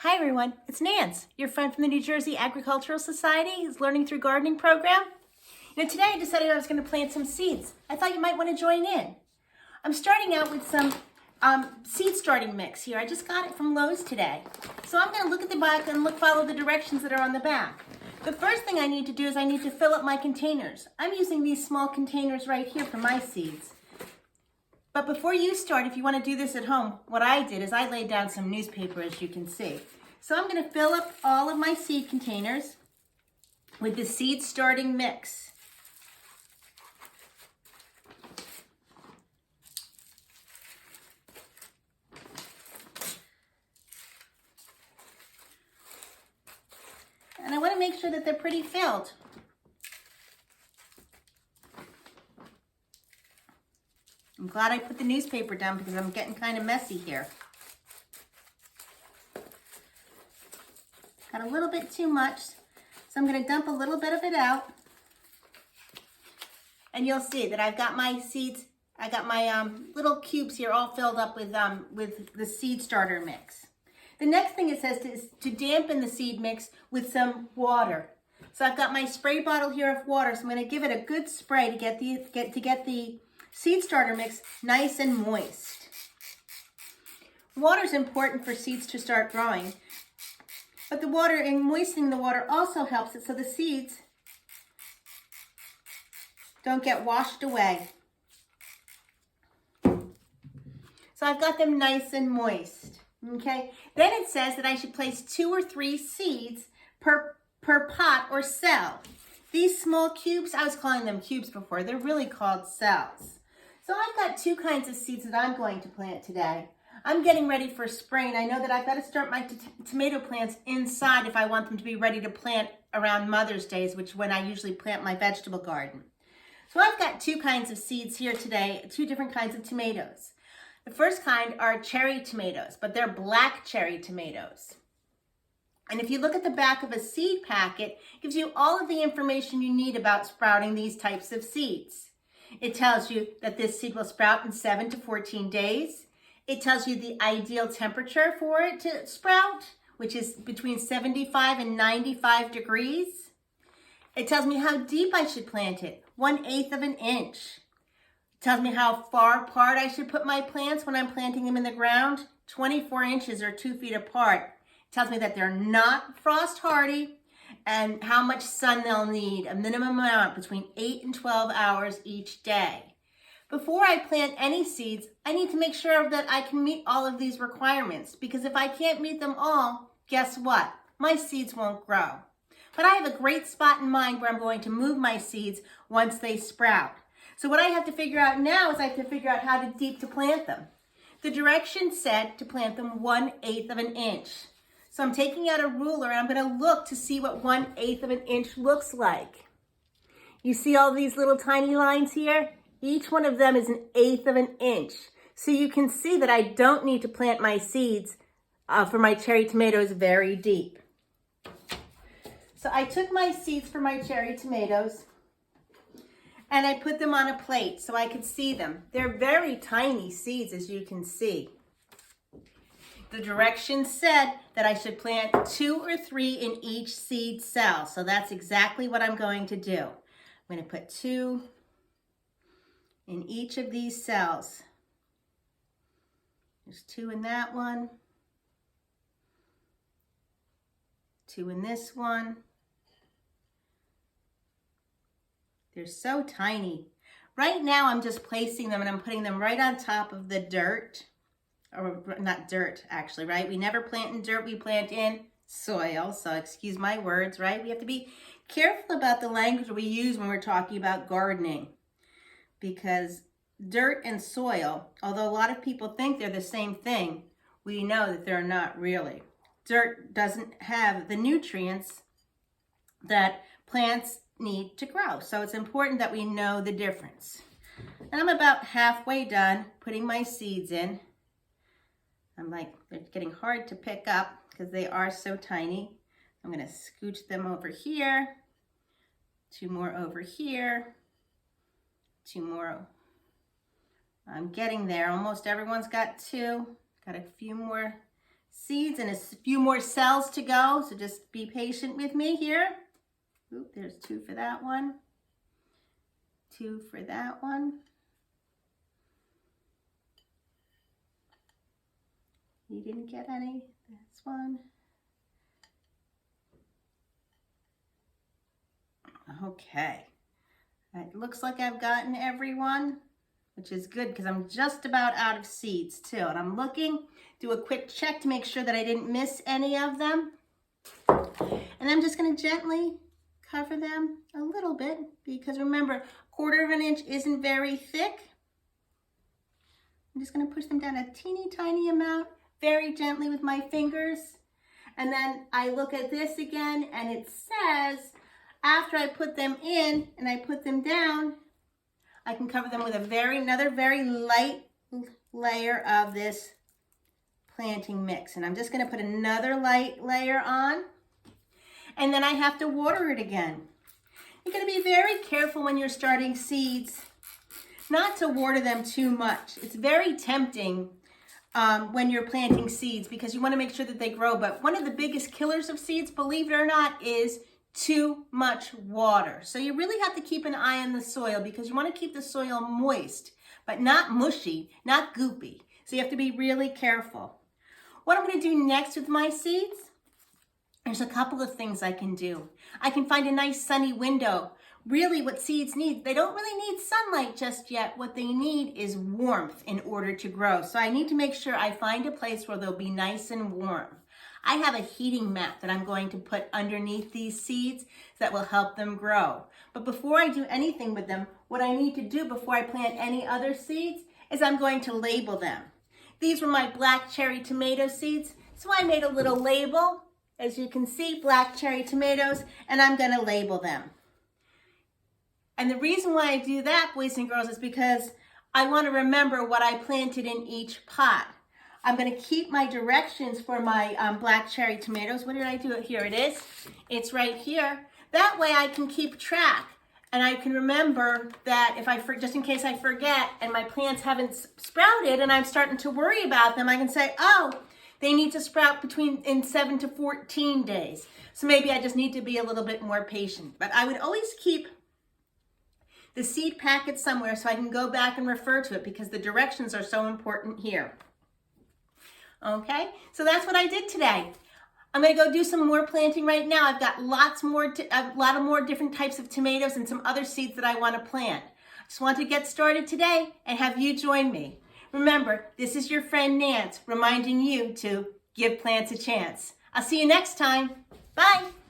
Hi everyone, it's Nance, your friend from the New Jersey Agricultural Society's Learning Through Gardening program. Today I decided I was going to plant some seeds. I thought you might want to join in. I'm starting out with some seed starting mix here. I just got it from Lowe's today. So I'm going to look at the back and follow the directions that are on the back. The first thing I need to do is I need to fill up my containers. I'm using these small containers right here for my seeds. But before you start, if you want to do this at home, what I did is I laid down some newspaper, as you can see. So I'm going to fill up all of my seed containers with the seed starting mix. And I want to make sure that they're pretty filled. I'm glad I put the newspaper down because I'm getting kind of messy here. Got a little bit too much, so I'm going to dump a little bit of it out. And you'll see that I've got my seeds, I got my little cubes here all filled up with the seed starter mix. The next thing it says is to dampen the seed mix with some water. So I've got my spray bottle here of water, so I'm going to give it a good spray to get the seed starter mix nice and moist. Water is important for seeds to start growing, but the water and moistening the water also helps it so the seeds don't get washed away. So I've got them nice and moist, okay? Then it says that I should place 2 or 3 seeds per pot or cell. These small cubes, I was calling them cubes before, they're really called cells. So I've got 2 kinds of seeds that I'm going to plant today. I'm getting ready for spring. I know that I've got to start my tomato plants inside if I want them to be ready to plant around Mother's Day, which is when I usually plant my vegetable garden. So I've got 2 kinds of seeds here today, 2 different kinds of tomatoes. The first kind are cherry tomatoes, but they're black cherry tomatoes. And if you look at the back of a seed packet, it gives you all of the information you need about sprouting these types of seeds. It tells you that this seed will sprout in 7 to 14 days. It tells you the ideal temperature for it to sprout, which is between 75 and 95 degrees. It tells me how deep I should plant it, 1/8 of an inch. It tells me how far apart I should put my plants when I'm planting them in the ground, 24 inches or 2 feet apart. It tells me that they're not frost hardy and how much sun they'll need, a minimum amount between 8 and 12 hours each day. Before I plant any seeds, I need to make sure that I can meet all of these requirements, because if I can't meet them all, guess what? My seeds won't grow. But I have a great spot in mind where I'm going to move my seeds once they sprout. So what I have to figure out now is I have to figure out how deep to plant them. The directions said to plant them 1/8 of an inch. So I'm taking out a ruler and I'm going to look to see what 1/8 of an inch looks like. You see all these little tiny lines here? Each one of them is 1/8 of an inch. So you can see that I don't need to plant my seeds for my cherry tomatoes very deep. So I took my seeds for my cherry tomatoes and I put them on a plate so I could see them. They're very tiny seeds, as you can see. The directions said that I should plant 2 or 3 in each seed cell. So that's exactly what I'm going to do. I'm going to put 2 in each of these cells. There's 2 in that one. 2 in this one. They're so tiny. Right now I'm just placing them and I'm putting them right on top of the dirt. Or not dirt, actually, right? We never plant in dirt, we plant in soil. So excuse my words, right? We have to be careful about the language we use when we're talking about gardening, because dirt and soil, although a lot of people think they're the same thing, we know that they're not really. Dirt doesn't have the nutrients that plants need to grow. So it's important that we know the difference. And I'm about halfway done putting my seeds in. They're getting hard to pick up because they are so tiny. I'm going to scooch them over here. 2 more over here. 2 more. I'm getting there. Almost everyone's got 2. Got a few more seeds and a few more cells to go, so just be patient with me here. Oop, there's 2 for that one. 2 for that one. You didn't get any? This one. Okay. It looks like I've gotten everyone, which is good because I'm just about out of seeds too. And I'm looking, do a quick check to make sure that I didn't miss any of them. And I'm just going to gently cover them a little bit because remember, 1/4 of an inch isn't very thick. I'm just going to push them down a teeny tiny amount, very gently with my fingers. And then I look at this again and it says, after I put them in and I put them down, I can cover them with another very light layer of this planting mix. And I'm just going to put another light layer on. And then I have to water it again. You're going to be very careful when you're starting seeds not to water them too much. It's very tempting when you're planting seeds because you want to make sure that they grow. But one of the biggest killers of seeds, believe it or not, is too much water. So you really have to keep an eye on the soil because you want to keep the soil moist, but not mushy, not goopy. So you have to be really careful. What I'm going to do next with my seeds, there's a couple of things I can do. I can find a nice sunny window. Really what seeds need, they don't really need sunlight just yet. What they need is warmth in order to grow. So I need to make sure I find a place where they'll be nice and warm. I have a heating mat that I'm going to put underneath these seeds that will help them grow. But before I do anything with them, what I need to do before I plant any other seeds is I'm going to label them. These were my black cherry tomato seeds, so I made a little label. As you can see, black cherry tomatoes, and I'm going to label them. And the reason why I do that, boys and girls, is because I want to remember what I planted in each pot. I'm going to keep my directions for my black cherry tomatoes. What did I do? Here it is. It's right here. That way I can keep track and I can remember that if just in case I forget and my plants haven't sprouted and I'm starting to worry about them, I can say, oh, they need to sprout in 7 to 14 days. So maybe I just need to be a little bit more patient. But I would always keep the seed packet somewhere so I can go back and refer to it because the directions are so important here. Okay, so that's what I did today. I'm going to go do some more planting right now. I've got a lot of more different types of tomatoes and some other seeds that I want to plant. I just want to get started today and have you join me. Remember, this is your friend Nance reminding you to give plants a chance. I'll see you next time. Bye.